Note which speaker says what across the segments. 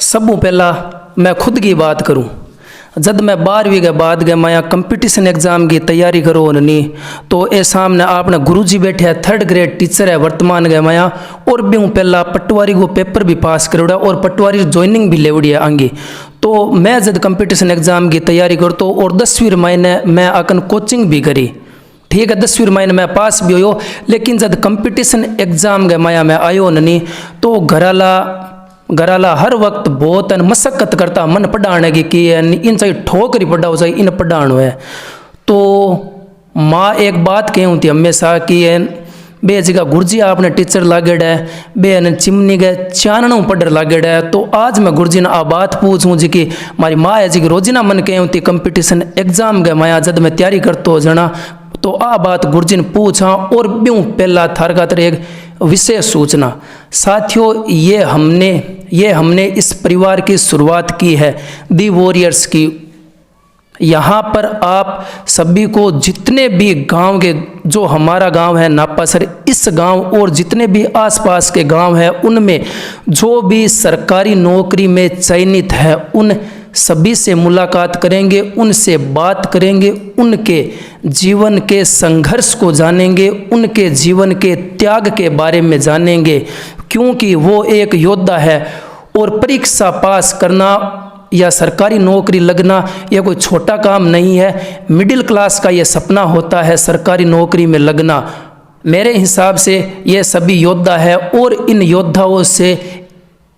Speaker 1: सबू पहला मैं खुद की बात करूं, जब मैं 12वीं के बाद गया मैं कंपटीशन एग्ज़ाम की तैयारी करो नहीं तो ए सामने आपने गुरुजी बैठे है, 3rd ग्रेड टीचर है वर्तमान गया मैं और भी हूँ पहला पटवारी को पेपर भी पास करोड़ा और पटवारी ज्वाइनिंग भी लेवड़ी है आगे। तो मैं जब कंपटीशन एग्ज़ाम की तैयारी करता और 10वीं महीने मैं अकन कोचिंग भी करी, ठीक है 10वीं महीने में पास भी हो, लेकिन जब कंपटीशन एग्ज़ाम गया मैं आयो नहीं तो घराला हर वक्त बहुत मशक्कत करता मन पढ़ाने की इन चाहिए ठोकरी पढ़ाओ चाहिए इन पढ़ानो है। तो माँ एक बात कही होती हमेशा कि बे जगह गुरुजी आपने टीचर लागेड़ है बे चिमनी गए चानना पढ़ लागेड़ है। तो आज मैं गुरुजी ने आ बात पूछूँ जी कि मारी माँ है जी की रोजिना मन कही होती कंपटीशन एग्ज़ाम गए मैं जब मैं तैयारी करता हो जना तो आ बात गुरुजी ने पूछा और ब्यूँ पहला थार खातर एक विशेष सूचना। साथियों ये हमने इस परिवार की शुरुआत की है दी वॉरियर्स की। यहाँ पर आप सभी को जितने भी गांव के जो हमारा गांव है नापासर, इस गांव और जितने भी आसपास के गांव हैं उनमें जो भी सरकारी नौकरी में चयनित है उन सभी से मुलाकात करेंगे, उनसे बात करेंगे, उनके जीवन के संघर्ष को जानेंगे, उनके जीवन के त्याग के बारे में जानेंगे, क्योंकि वो एक योद्धा है और परीक्षा पास करना या सरकारी नौकरी लगना यह कोई छोटा काम नहीं है। मिडिल क्लास का ये सपना होता है सरकारी नौकरी में लगना। मेरे हिसाब से ये सभी योद्धा है और इन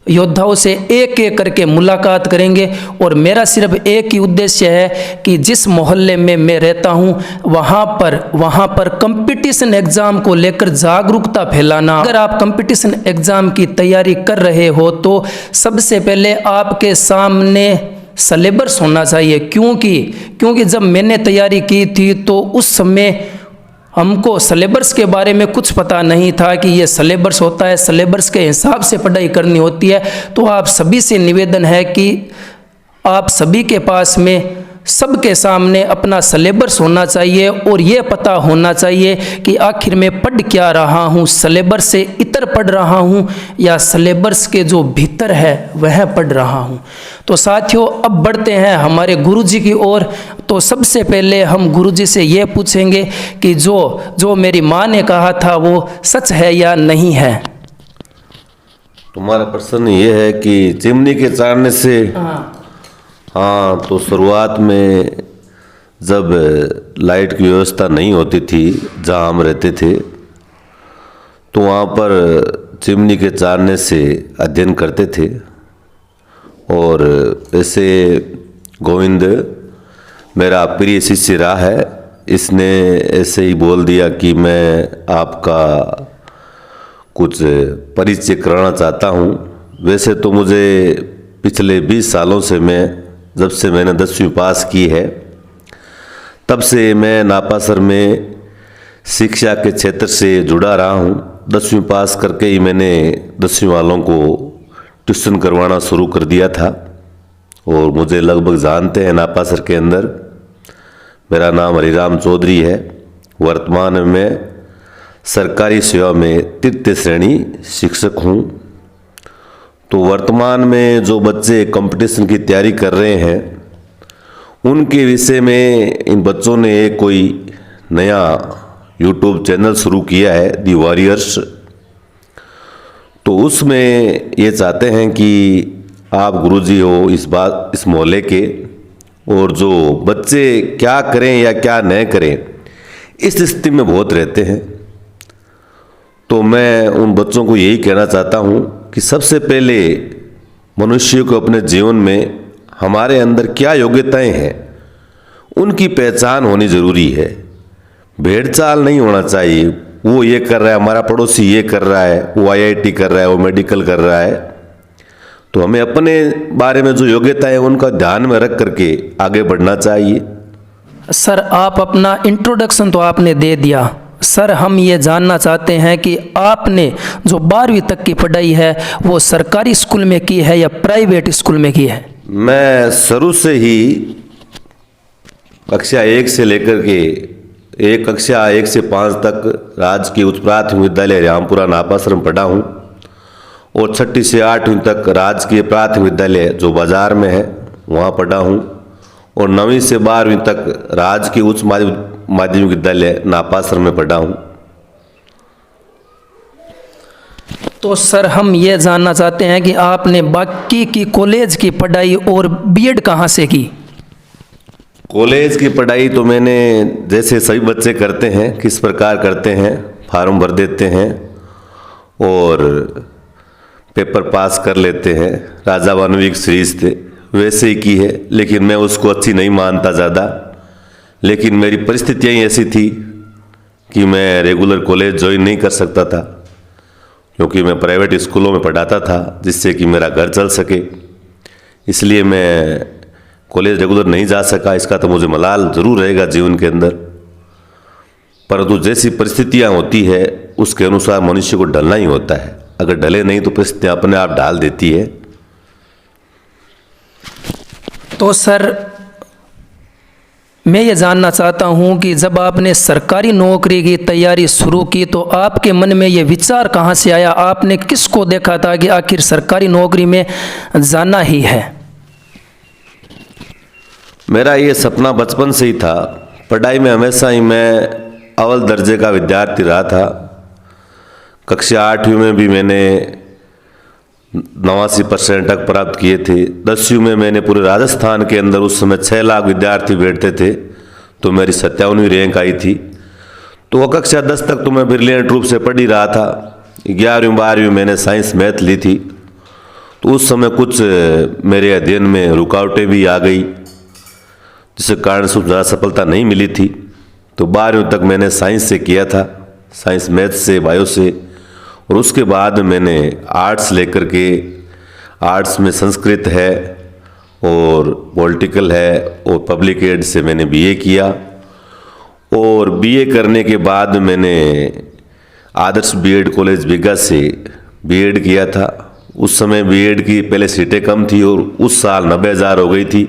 Speaker 1: योद्धाओं से एक एक करके मुलाकात करेंगे और मेरा सिर्फ एक ही उद्देश्य है कि जिस मोहल्ले में मैं रहता हूँ वहाँ पर कंपटीशन एग्ज़ाम को लेकर जागरूकता फैलाना। अगर आप कंपटीशन एग्ज़ाम की तैयारी कर रहे हो तो सबसे पहले आपके सामने सिलेबस होना चाहिए, क्योंकि जब मैंने तैयारी की थी तो उस समय हमको सिलेबस के बारे में कुछ पता नहीं था कि ये सिलेबस होता है, सिलेबस के हिसाब से पढ़ाई करनी होती है। तो आप सभी से निवेदन है कि आप सभी के पास में सबके सामने अपना सिलेबस होना चाहिए और ये पता होना चाहिए कि आखिर में पढ़ क्या रहा हूँ, सिलेबस से इतर पढ़ रहा हूँ या सिलेबस के जो भीतर है वह पढ़ रहा हूँ। तो साथियों अब बढ़ते हैं हमारे गुरुजी की ओर। तो सबसे पहले हम गुरुजी से ये पूछेंगे कि जो मेरी माँ ने कहा था वो सच है या नहीं है।
Speaker 2: तुम्हारा प्रश्न ये है कि चिमनी के चाड़ने से हाँ, तो शुरुआत में जब लाइट की व्यवस्था नहीं होती थी जहाँ हम रहते थे तो वहाँ पर चिमनी के चाड़ने से अध्ययन करते थे। और ऐसे गोविंद मेरा प्रिय शिष्य रहा है, इसने ऐसे ही बोल दिया कि मैं आपका कुछ परिचय कराना चाहता हूँ। वैसे तो मुझे पिछले 20 सालों से जब से मैंने 10वीं पास की है तब से मैं नापासर में शिक्षा के क्षेत्र से जुड़ा रहा हूँ। 10वीं पास करके ही मैंने 10वीं वालों को ट्यूशन करवाना शुरू कर दिया था और मुझे लगभग जानते हैं नापासर के अंदर। मेरा नाम हरिराम चौधरी है। वर्तमान में मैं सरकारी सेवा में 3य श्रेणी शिक्षक हूँ। तो वर्तमान में जो बच्चे कंपटीशन की तैयारी कर रहे हैं उनके विषय में इन बच्चों ने एक कोई नया YouTube चैनल शुरू किया है दी वॉरियर्स। तो उसमें ये चाहते हैं कि आप गुरुजी हो इस मोहल्ले के और जो बच्चे क्या करें या क्या न करें इस स्थिति में बहुत रहते हैं। तो मैं उन बच्चों को यही कहना चाहता हूँ कि सबसे पहले मनुष्य को अपने जीवन में हमारे अंदर क्या योग्यताएं हैं उनकी पहचान होनी ज़रूरी है। भेड़ चाल नहीं होना चाहिए, वो ये कर रहा है, हमारा पड़ोसी ये कर रहा है, वो IIT कर रहा है, वो मेडिकल कर रहा है। तो हमें अपने बारे में जो योग्यता है उनका ध्यान में रख करके आगे बढ़ना चाहिए।
Speaker 1: सर आप अपना इंट्रोडक्शन तो आपने दे दिया, सर हम ये जानना चाहते हैं कि आपने जो 12वीं तक की पढ़ाई है वो सरकारी स्कूल में की है या प्राइवेट स्कूल में की है।
Speaker 2: मैं शुरू से ही कक्षा 1 से लेकर के कक्षा 1 से 5 तक राजकीय उच्च प्राथमिक विद्यालय रामपुरा नापासर में पढ़ा हूँ और 6ठी से 8वीं तक राजकीय प्राथमिक विद्यालय जो बाजार में है वहाँ पढ़ा हूँ, और 9वीं से 12वीं तक राजकीय उच्च माध्यमिक विद्यालय नापासर में पढ़ा हूँ।
Speaker 1: तो सर हम ये जानना चाहते हैं कि आपने बाकी की कॉलेज की पढ़ाई और बीएड कहाँ से की?
Speaker 2: कॉलेज की पढ़ाई तो मैंने जैसे सभी बच्चे करते हैं, किस प्रकार करते हैं, फार्म भर देते हैं और पेपर पास कर लेते हैं, राजा वानविक सीरीज थे वैसे ही की है। लेकिन मैं उसको अच्छी नहीं मानता ज़्यादा, लेकिन मेरी परिस्थितियाँ ही ऐसी थी कि मैं रेगुलर कॉलेज ज्वाइन नहीं कर सकता था, क्योंकि मैं प्राइवेट स्कूलों में पढ़ाता था जिससे कि मेरा घर चल सके। इसलिए मैं कॉलेज रेगुलर नहीं जा सका। इसका तो मुझे मलाल ज़रूर रहेगा जीवन के अंदर, परंतु जैसी परिस्थितियाँ होती है उसके अनुसार मनुष्य को ढलना ही होता है। अगर ढले नहीं तो परिस्थितियाँ अपने आप ढाल देती है।
Speaker 1: तो सर मैं ये जानना चाहता हूँ कि जब आपने सरकारी नौकरी की तैयारी शुरू की तो आपके मन में ये विचार कहाँ से आया? आपने किसको देखा था कि आखिर सरकारी नौकरी में जाना ही है?
Speaker 2: मेरा ये सपना बचपन से ही था। पढ़ाई में हमेशा ही मैं अव्वल दर्जे का विद्यार्थी रहा था। कक्षा 8वीं में भी मैंने 89% अंक प्राप्त किए थे। 10वीं में मैंने पूरे राजस्थान के अंदर उस समय 6 लाख विद्यार्थी बैठते थे तो मेरी 57वीं रैंक आई थी। तो कक्षा 10 तक तो मैं ब्रिलियंट रूप से पढ़ ही रहा था। 11वीं 12वीं मैंने साइंस मैथ ली थी, तो उस समय कुछ मेरे अध्ययन में रुकावटें भी आ गई, जिसके कारण से ज़्यादा सफलता नहीं मिली थी। तो 12वीं तक मैंने साइंस से किया था, साइंस मैथ से, बायो से, और उसके बाद मैंने आर्ट्स लेकर के, आर्ट्स में संस्कृत है और पॉलिटिकल है और पब्लिक एड से मैंने बीए किया। और बीए करने के बाद मैंने आदर्श बीएड कॉलेज बिगा से बीएड किया था। उस समय बीएड की पहले सीटें कम थी और उस साल 90,000 हो गई थी,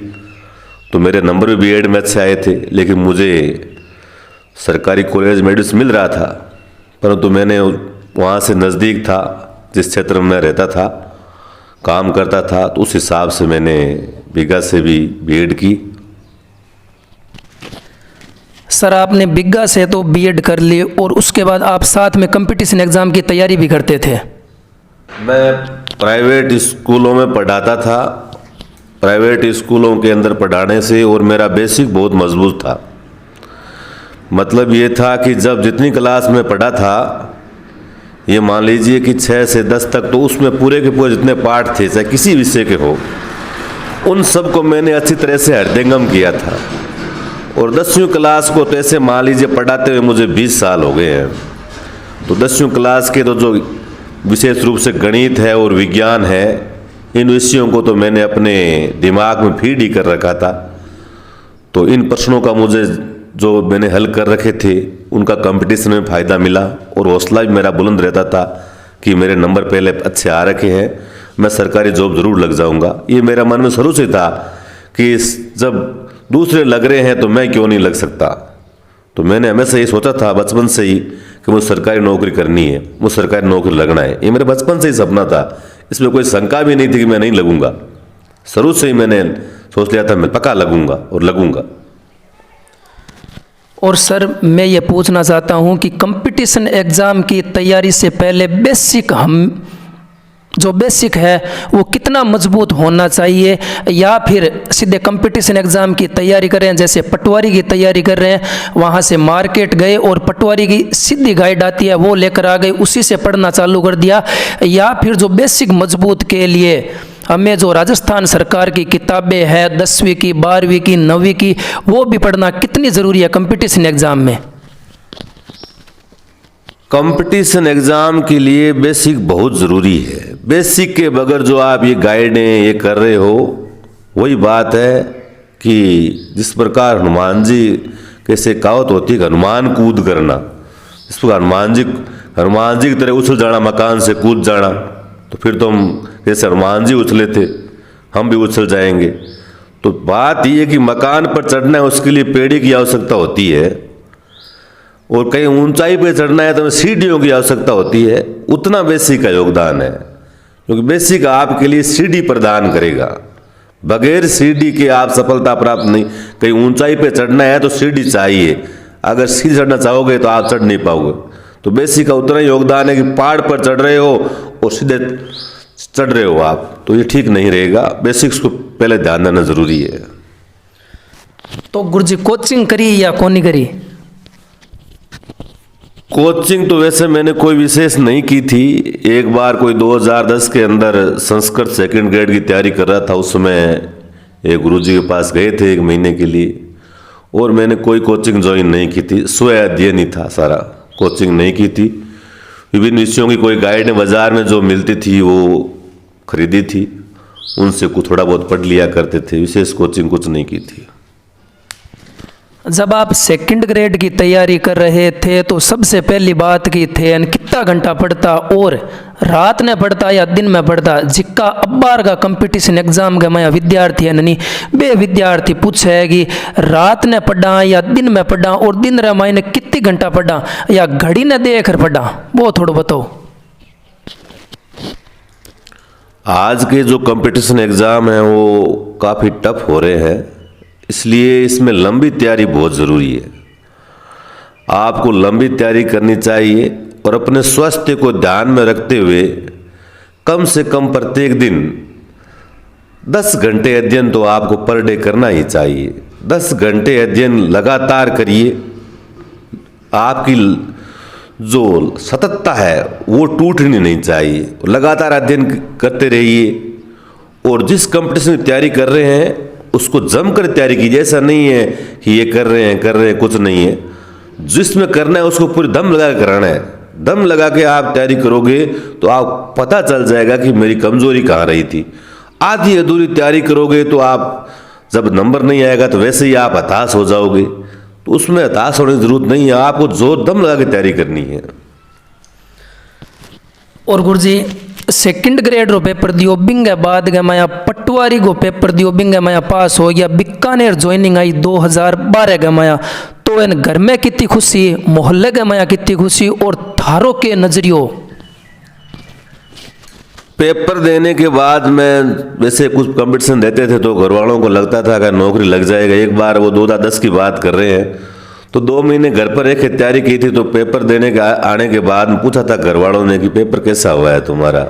Speaker 2: तो मेरे नंबर भी बीएड में अच्छे आए थे। लेकिन मुझे सरकारी कॉलेज में एडमिशन मिल रहा था, परंतु मैंने वहाँ से नज़दीक था, जिस क्षेत्र में मैं रहता था, काम करता था, तो उस हिसाब से मैंने बिगा से भी बीएड की।
Speaker 1: सर आपने बिगा से तो बीएड कर ली और उसके बाद आप साथ में कंपटीशन एग्ज़ाम की तैयारी भी करते थे?
Speaker 2: मैं प्राइवेट स्कूलों में पढ़ाता था। प्राइवेट स्कूलों के अंदर पढ़ाने से और मेरा बेसिक बहुत मजबूत था। मतलब ये था कि जब जितनी क्लास में पढ़ा था, ये मान लीजिए कि 6 से 10 तक, तो उसमें पूरे के पूरे जितने पाठ थे, चाहे किसी विषय के हो, उन सब को मैंने अच्छी तरह से हृदयंगम किया था। और 10वीं क्लास को तो ऐसे मान लीजिए पढ़ाते हुए मुझे 20 साल हो गए हैं। तो 10वीं क्लास के तो जो विशेष रूप से गणित है और विज्ञान है, इन विषयों को तो मैंने अपने दिमाग में फीड ही कर रखा था। तो इन प्रश्नों का मुझे जो मैंने हल कर रखे थे, उनका कंपटीशन में फ़ायदा मिला और हौसला भी मेरा बुलंद रहता था कि मेरे नंबर पहले अच्छे आ रखे हैं, मैं सरकारी जॉब ज़रूर लग जाऊंगा। ये मेरा मन में शुरू से था कि जब दूसरे लग रहे हैं तो मैं क्यों नहीं लग सकता। तो मैंने हमेशा ये सोचा था बचपन से ही कि मुझे सरकारी नौकरी करनी है, मुझे सरकारी नौकरी लगना है। ये मेरे बचपन से ही सपना था, इसमें कोई शंका भी नहीं थी कि मैं नहीं लगूंगा। शुरू से ही मैंने सोच लिया था मैं पक्का लगूंगा और लगूंगा।
Speaker 1: और सर मैं ये पूछना चाहता हूँ कि कंपटीशन एग्ज़ाम की तैयारी से पहले बेसिक है वो कितना मजबूत होना चाहिए, या फिर सीधे कंपटीशन एग्ज़ाम की तैयारी कर रहे हैं, जैसे पटवारी की तैयारी कर रहे हैं, वहाँ से मार्केट गए और पटवारी की सीधी गाइड आती है वो लेकर आ गए, उसी से पढ़ना चालू कर दिया, या फिर जो बेसिक मजबूत के लिए हमें जो राजस्थान सरकार की किताबें हैं 10वीं की, 12वीं की, 9वीं की, वो भी पढ़ना कितनी ज़रूरी है कंपटीशन एग्ज़ाम में?
Speaker 2: कंपटीशन एग्ज़ाम के लिए बेसिक बहुत ज़रूरी है। बेसिक के बगैर जो आप ये गाइडें ये कर रहे हो, वही बात है कि जिस प्रकार हनुमान जी कैसे कहावत होती है, हनुमान कूद करना, इस प्रकार हनुमान जी की तरह उछल जाना, मकान से कूद जाना। तो फिर तो हम जैसे हनुमान जी उछले थे, हम भी उछल जाएंगे। तो बात ये है कि मकान पर चढ़ना है, उसके लिए पेड़ी की आवश्यकता होती है, और कहीं ऊंचाई पर चढ़ना है तो सीढ़ियों की आवश्यकता होती है। उतना बेसिक का योगदान है। क्योंकि बेसिक आपके लिए सीढ़ी प्रदान करेगा। बगैर सीढ़ी के आप सफलता प्राप्त नहीं, कहीं ऊंचाई पे चढ़ना है तो सीढ़ी चाहिए, अगर सीढ़ी चढ़ना चाहोगे तो आप चढ़ नहीं पाओगे। तो बेसिक का उतना योगदान है कि पहाड़ पर चढ़ रहे हो और सीधे चढ़ रहे हो आप, तो ये ठीक नहीं रहेगा। बेसिक्स को पहले ध्यान देना जरूरी है।
Speaker 1: तो गुरुजी कोचिंग करी या कौन करी?
Speaker 2: कोचिंग तो वैसे मैंने कोई विशेष नहीं की थी। एक बार कोई 2010 के अंदर संस्कृत सेकंड ग्रेड की तैयारी कर रहा था, उस समय एक गुरुजी के पास गए थे 1 महीने के लिए, और मैंने कोई कोचिंग ज्वाइन नहीं की थी, स्वयं अध्ययन ही था सारा, कोचिंग नहीं की थी। विभिन्न विषयों की कोई गाइड बाजार में जो मिलती थी वो खरीदी थी, उनसे कुछ थोड़ा बहुत पढ़ लिया करते थे, विशेष कोचिंग कुछ नहीं की थी।
Speaker 1: जब आप सेकंड ग्रेड की तैयारी कर रहे थे तो सबसे पहली बात की थे कितना घंटा पढ़ता, और रात में पढ़ता या दिन में पढ़ता? जिक्का अब्बार का कंपटीशन एग्जाम के मैं विद्यार्थी है नहीं, बे विद्यार्थी पूछे कि रात ने पढ़ा या दिन में पढ़ा, और दिन रे मैंने कितनी घंटा पढ़ा या घड़ी ने देख कर पढ़ा, वो थोड़ा बताओ।
Speaker 2: आज के जो कंपटीशन एग्जाम है वो काफ़ी टफ हो रहे हैं, इसलिए इसमें लंबी तैयारी बहुत ज़रूरी है। आपको लंबी तैयारी करनी चाहिए और अपने स्वास्थ्य को ध्यान में रखते हुए कम से कम प्रत्येक दिन 10 घंटे अध्ययन तो आपको पर डे करना ही चाहिए। 10 घंटे अध्ययन लगातार करिए, आपकी जो सततता है वो टूटनी नहीं चाहिए। लगातार अध्ययन करते रहिए, और जिस कंपटीशन की तैयारी कर रहे हैं उसको जमकर तैयारी कीजिए। ऐसा नहीं है कि ये कर रहे हैं कुछ नहीं है, जिसमें करना है उसको पूरी दम लगा कर कराना है। दम लगा के आप तैयारी करोगे तो आप पता चल जाएगा कि मेरी कमजोरी कहाँ रही थी। आधी अधूरी तैयारी करोगे तो आप जब नंबर नहीं आएगा तो वैसे ही आप हताश हो जाओगे, तो उसमें हताश होने की जरूरत नहीं है, आपको जोर दम लगा के तैयारी करनी है।
Speaker 1: और गुरुजी सेकंड ग्रेड रो पेपर दियो बिंगे बाद गए मैं पटवारी को पेपर दियो बिंगे मैं पास हो गया, बीकानेर ज्वाइनिंग आई 2012 गए मैं, तो इन घर में कितनी खुशी, मोहल्ले के मैं कितनी खुशी, और थारों के नजरियो?
Speaker 2: पेपर देने के बाद में वैसे कुछ कंपटीशन देते थे तो घर वालों को लगता था कि नौकरी लग जाएगा। एक बार वो 2010 की बात कर रहे हैं, तो 2 महीने घर पर एक तैयारी की थी, तो पेपर देने के आने के बाद पूछा था घर वालों ने कि पेपर कैसा हुआ है तुम्हारा,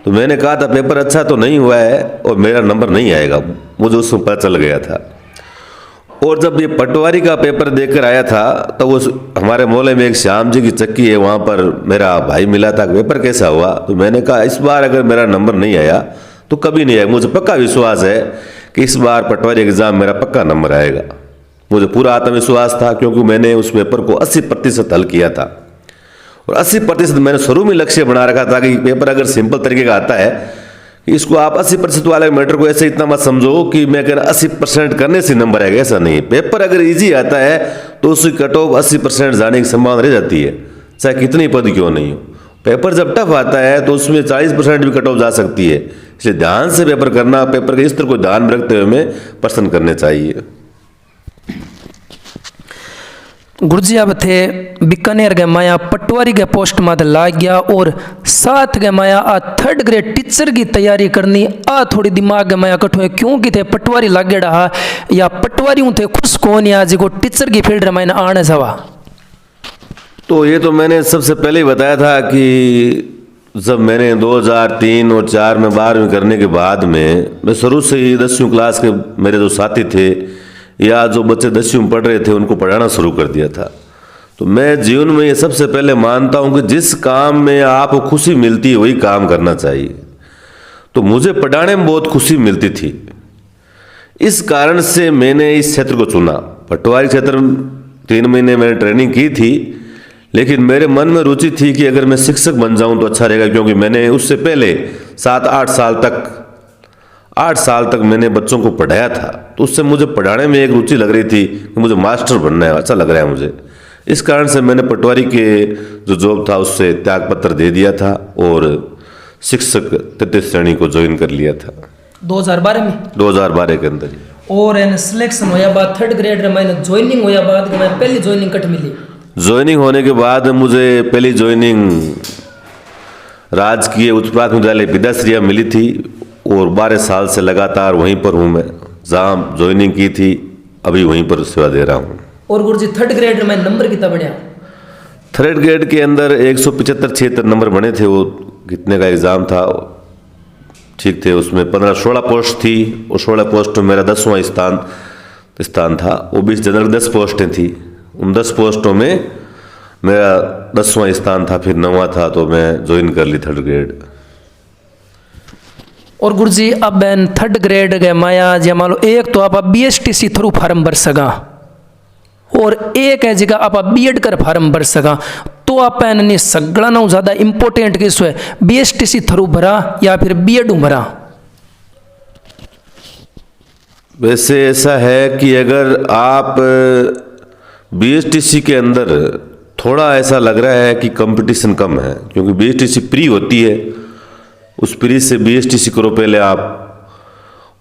Speaker 2: तो मैंने कहा था पेपर अच्छा तो नहीं हुआ है और मेरा नंबर नहीं आएगा, मुझे उसमें पता चल गया था। और जब ये पटवारी का पेपर देकर आया था तो वो हमारे मोहल्ले में एक श्याम जी की चक्की है, वहाँ पर मेरा भाई मिला था, पेपर कैसा हुआ, तो मैंने कहा इस बार अगर मेरा नंबर नहीं आया तो कभी नहीं आएगा, मुझे पक्का विश्वास है कि इस बार पटवारी एग्ज़ाम मेरा पक्का नंबर आएगा। मुझे पूरा आत्मविश्वास था क्योंकि मैंने उस पेपर को 80% हल किया था, और 80% मैंने शुरू में लक्ष्य बना रखा था कि पेपर अगर सिंपल तरीके का आता है, इसको आप 80% वाले मैटर को ऐसे इतना मत समझो कि मैं कह रहा 80% करने से नंबर आएगा, ऐसा नहीं। पेपर अगर इजी आता है तो उसकी कट ऑफ 80% जाने की संभावना रह जाती है, चाहे कितनी पद क्यों नहीं हो। पेपर जब टफ आता है तो उसमें 40% भी कट ऑफ जा सकती है, इसलिए ध्यान से पेपर करना, पेपर के स्तर को ध्यान में रखते हुए हमें प्रश्न करने चाहिए।
Speaker 1: गुरुजी अब थे बीकानेर गए माया पटवारी के पोस्ट में लाग गया, और साथ गए माया आ 3rd ग्रेड टीचर की तैयारी करनी आ थोड़ी दिमाग में माया कठो है, क्योंकि थे पटवारी लागे रहा या पटवारी थे खुश कौन या जी को टीचर की फील्ड में आने सवा?
Speaker 2: तो ये तो मैंने सबसे पहले ही बताया था कि जब मैंने 2003 और 4 में 12वीं करने के बाद में मैं शुरू से ही 10वीं क्लास के मेरे जो साथी थे या जो बच्चे 10वीं में पढ़ रहे थे उनको पढ़ाना शुरू कर दिया था। तो मैं जीवन में ये सबसे पहले मानता हूँ कि जिस काम में आपको खुशी मिलती है वही काम करना चाहिए। तो मुझे पढ़ाने में बहुत खुशी मिलती थी, इस कारण से मैंने इस क्षेत्र को चुना। पटवारी क्षेत्र में 3 महीने मैंने ट्रेनिंग की थी, लेकिन मेरे मन में रुचि थी कि अगर मैं शिक्षक बन जाऊं तो अच्छा रहेगा, क्योंकि मैंने उससे पहले 7-8 साल तक मैंने बच्चों को पढ़ाया था, तो उससे मुझे पढ़ाने में एक रुचि लग रही थी कि मुझे मास्टर बनना है, अच्छा लग रहा है मुझे। इस कारण से मैंने पटवारी के जो जॉब था उससे त्यागपत्र दे दिया था और शिक्षक 3य श्रेणी को ज्वाइन कर लिया था
Speaker 1: 2012 में,
Speaker 2: 2012 के अंदर ही।
Speaker 1: और सिलेक्शन होया बाद 3rd ग्रेड में मैंने ज्वाइनिंग होया बाद मैं पहली ज्वाइनिंग कट मिली।
Speaker 2: ज्वाइनिंग होने के बाद मुझे पहली ज्वाइनिंग राजकीय उच्च प्राथमिक विद्यालय विद्याश्रिया मिली थी और 12 साल से लगातार वहीं पर हूँ मैं, जहाँ ज्वाइनिंग की थी अभी वहीं पर सेवा दे रहा हूँ।
Speaker 1: और गुरुजी थर्ड ग्रेड में नंबर कितना बढ़िया?
Speaker 2: थर्ड ग्रेड के अंदर 175-76 नंबर बने थे। वो कितने का एग्ज़ाम था, ठीक थे। उसमें 15-16 पोस्ट थी और 16 पोस्ट में मेरा 10वां स्थान था। OBC जनरल 10 पोस्टें थी, उन 10 पोस्टों में मेरा 10वां स्थान था, फिर 9वां था, तो मैं ज्वाइन कर ली थर्ड ग्रेड।
Speaker 1: और गुरुजी अब थर्ड ग्रेड गए माया जे मान लो एक तो आप BSTC थ्रू फार्म भर सका और एक है जगह आप B.Ed कर फार्म भर सका, तो आप ने सगड़ा ना ज़्यादा इम्पोर्टेंट किस है BSTC थ्रू भरा या फिर B.Ed भरा?
Speaker 2: वैसे ऐसा है कि अगर आप BSTC के अंदर थोड़ा ऐसा लग रहा है कि कंपटीशन कम है, क्योंकि BSTC प्री होती है, उस प्री से BSTC करो पहले आप।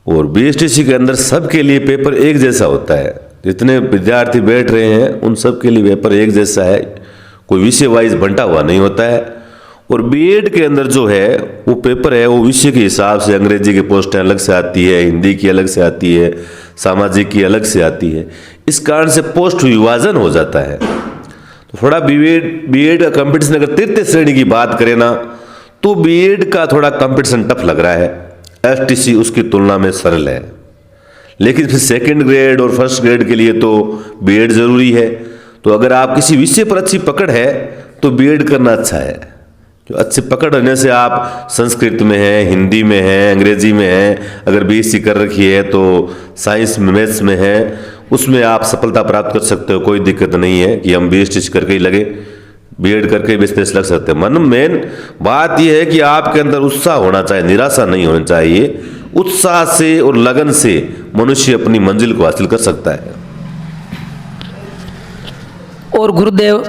Speaker 2: और BSTC के अंदर सबके लिए पेपर एक जैसा होता है, जितने विद्यार्थी बैठ रहे हैं उन सब के लिए पेपर एक जैसा है, कोई विषय वाइज बंटा हुआ नहीं होता है। और B.Ed के अंदर जो है वो पेपर है वो विषय के हिसाब से, अंग्रेजी की पोस्टें अलग से आती है, हिंदी की अलग से आती है, सामाजिक की अलग से आती है, इस कारण से पोस्ट विभाजन हो जाता है। तो थोड़ा B.Ed का कंपटीशन अगर तृतीय श्रेणी की बात करें ना, तो B.Ed का थोड़ा कंपटीशन टफ लग रहा है, FTC उसकी तुलना में सरल है। लेकिन फिर सेकंड ग्रेड और फर्स्ट ग्रेड के लिए तो B.Ed जरूरी है। तो अगर आप किसी विषय पर अच्छी पकड़ है तो B.Ed करना अच्छा है। जो अच्छी पकड़ रहने से आप संस्कृत में है, हिंदी में है, अंग्रेजी में है, अगर BSc कर रखी है तो साइंस में, मैथ्स में है, उसमें आप सफलता प्राप्त कर सकते हो। कोई दिक्कत नहीं है कि हम BSc करके ही लगे, B.Ed करके बिजनेस लग सकते हैं। मेन बात यह है कि आपके अंदर उत्साह होना चाहिए, निराशा नहीं होनी चाहिए। उत्साह से और लगन से मनुष्य अपनी मंजिल को हासिल कर सकता है।
Speaker 1: और गुरुदेव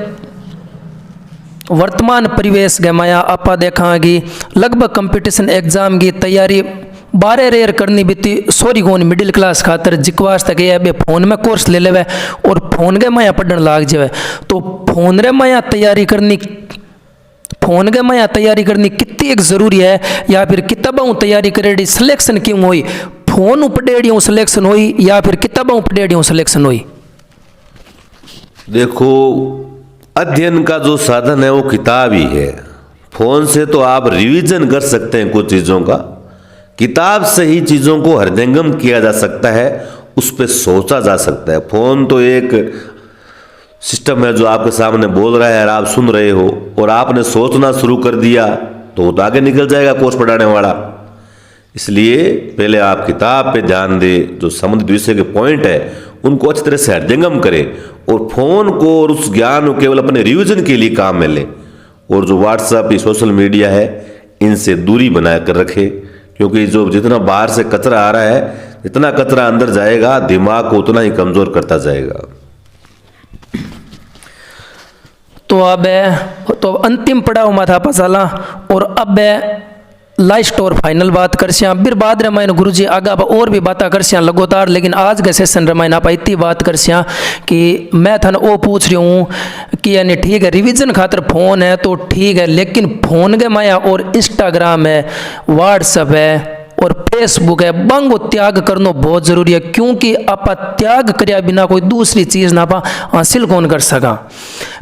Speaker 1: वर्तमान परिवेश गए माया आपा देखा कि लगभग कंपटीशन एग्जाम की तैयारी 12 रेयर करनी बीती सॉरी कौन मिडिल क्लास खातर जिकवास तक ये बे फोन में कोर्स ले लेवे और फोन के माया पढ़ने लाग जावे। तो फोन रे माया तैयारी करनी कितनी एक जरूरी है, या फिर किताबों तैयारी करेड़ी सिलेक्शन क्यों हुई? फोन पढ़ेड़ियों सिलेक्शन हुई या फिर किताबों पढ़ेड़ियों सिलेक्शन हुई?
Speaker 2: देखो, अध्ययन का जो साधन है वो किताब ही है। फोन से तो आप रिवीजन कर सकते हैं कुछ चीज़ों का, किताब से ही चीज़ों को हृदयंगम किया जा सकता है, उस पर सोचा जा सकता है। फोन तो एक सिस्टम है जो आपके सामने बोल रहा है और आप सुन रहे हो, और आपने सोचना शुरू कर दिया तो वो तो आगे निकल जाएगा कोर्स पढ़ाने वाला। इसलिए पहले आप किताब पे ध्यान दें, जो संबंधित विषय के पॉइंट है उनको अच्छी तरह से हृदयंगम करें, और फोन को और उस ज्ञान को केवल अपने रिवीजन के लिए काम में लें। और जो व्हाट्सएप, सोशल मीडिया है, इनसे दूरी बना कर रखें, क्योंकि जो जितना बाहर से कचरा आ रहा है, जितना कचरा अंदर जाएगा दिमाग को उतना ही कमजोर करता जाएगा।
Speaker 1: तो अब तो अंतिम पड़ाव में था पसाला, और अब लास्ट और फाइनल बात कर फिर बाद रामायण गुरु जी आगा और भी बातें कर लगातार। लेकिन आज के सेशन रामायण आप इतनी बात कर कि मैं थाने वो पूछ रही हूँ कि यानी ठीक है रिवीजन खातर फ़ोन है तो ठीक है, लेकिन फ़ोन के माया और इंस्टाग्राम है, व्हाट्सएप है और फेसबुक है, बंग त्याग करना बहुत जरूरी है। क्योंकि आप त्याग करिया बिना कोई दूसरी चीज़ ना आप हासिल कौन कर सका।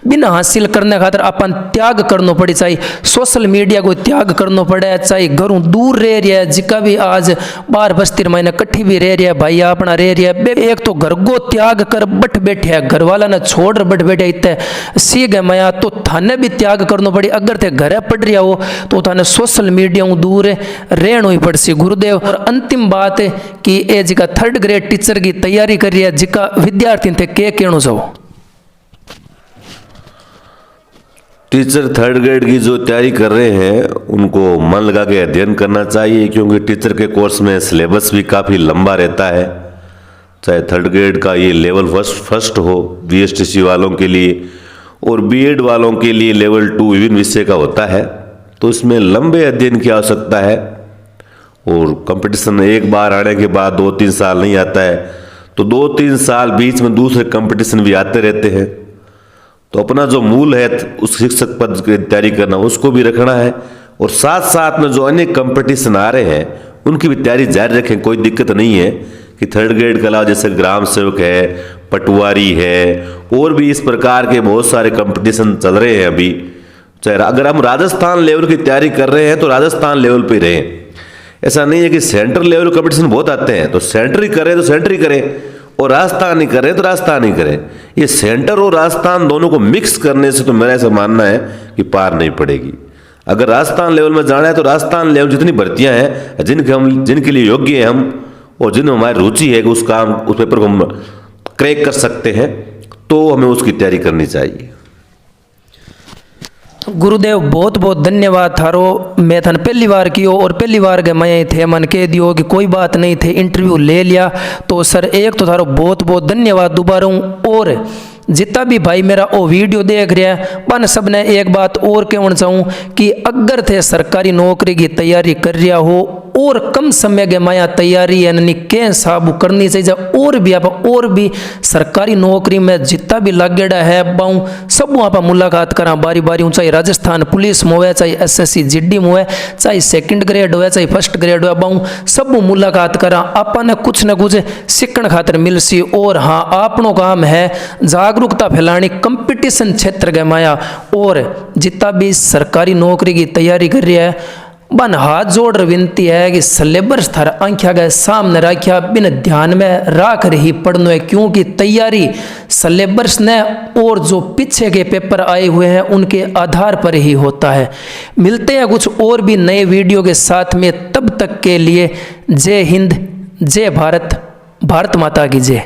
Speaker 1: बिना हासिल करने खातर अपन त्याग करना पड़ी, चाहे सोशल मीडिया को त्याग करना पड़े, चाहे घरों दूर रह रहा है, जिका भी आज बार बस्ती महीने कट्ठी भी रह रहा है, भाई अपना रह रहा है, एक तो घर को त्याग कर बट बैठे है, घर वाला ने छोड़ बट बैठे इतने सी गए माया, तो थाने भी त्याग करना पड़ी। अगर ते घर पड़ रहा हो तो थाने सोशल मीडिया दूर रहना ही पड़सी गुरुदेव। और अंतिम बात है कि ये जिका थर्ड ग्रेड टीचर की तैयारी कर रही है, जिका विद्यार्थी थे के कहना चाहो?
Speaker 2: टीचर थर्ड ग्रेड की जो तैयारी कर रहे हैं उनको मन लगा के अध्ययन करना चाहिए, क्योंकि टीचर के कोर्स में सिलेबस भी काफ़ी लंबा रहता है। चाहे थर्ड ग्रेड का ये लेवल फर्स्ट हो BSTC वालों के लिए, और B.Ed वालों के लिए लेवल 2 विभिन्न विषय का होता है, तो इसमें लंबे अध्ययन की आवश्यकता है। और कंपटीशन एक बार आने के बाद 2-3 साल नहीं आता है, तो 2-3 साल बीच में दूसरे कंपटीशन भी आते रहते हैं। तो अपना जो मूल है उस शिक्षक पद की तैयारी करना उसको भी रखना है, और साथ साथ में जो अन्य कंपटीशन आ रहे हैं उनकी भी तैयारी जारी रखें। कोई दिक्कत नहीं है कि थर्ड ग्रेड कला जैसे ग्राम सेवक है, पटवारी है, और भी इस प्रकार के बहुत सारे कंपटीशन चल रहे हैं अभी। चाहे अगर हम राजस्थान लेवल की तैयारी कर रहे हैं तो राजस्थान लेवल पे रहें। ऐसा नहीं है कि सेंटर लेवल कंपटीशन बहुत आते हैं तो सेंटर ही करें तो सेंटर ही करें, और राजस्थान ही करें तो राजस्थान ही करें। ये सेंटर और राजस्थान दोनों को मिक्स करने से तो मेरा ऐसा मानना है कि पार नहीं पड़ेगी। अगर राजस्थान लेवल में जाना है तो राजस्थान लेवल जितनी भर्तियां हैं जिनके लिए योग्य हैं हम, और जिनमें हमारी रुचि है कि उस पेपर को हम क्रैक कर सकते हैं, तो हमें उसकी तैयारी करनी चाहिए।
Speaker 1: गुरुदेव बहुत बहुत धन्यवाद थारो। मैं थाने पहली बार कियो और पहली बार के मैं थे मन कह दियो कि कोई बात नहीं थे, इंटरव्यू ले लिया। तो सर एक तो थारो बहुत बहुत धन्यवाद दोबारा। और जितना भी भाई मेरा वो वीडियो देख रहा है बन सब ने एक बात और कहना चाहूँ कि अगर थे सरकारी नौकरी की तैयारी कर रहा हो और कम समय के माया तैयारी यानी के साबु करनी चाहिए, और भी आप और भी सरकारी नौकरी में जितना भी लागेड़ा है बाऊ सब आप मुलाकात करा बारी बारी। चाहे राजस्थान पुलिस में हो, चाहे SSC GD में हो, चाहे सेकंड ग्रेड हो, चाहे फर्स्ट ग्रेड हो, बाऊ सब मुलाकात करा। आपने कुछ न कुछ सीखने खातर मिल सी। और हाँ आपनो काम है जागरूकता फैलानी कंपटीशन क्षेत्र के माया। और जितना भी सरकारी नौकरी की तैयारी कर रही है बन हाथ जोड़ विनती है कि सिलेबस थारा आंख्या के सामने रखा बिन ध्यान में रख रही पढ़नो है, क्योंकि तैयारी सिलेबस ने और जो पीछे के पेपर आए हुए हैं उनके आधार पर ही होता है। मिलते हैं कुछ और भी नए वीडियो के साथ में, तब तक के लिए जय हिंद, जय भारत, भारत माता की जय।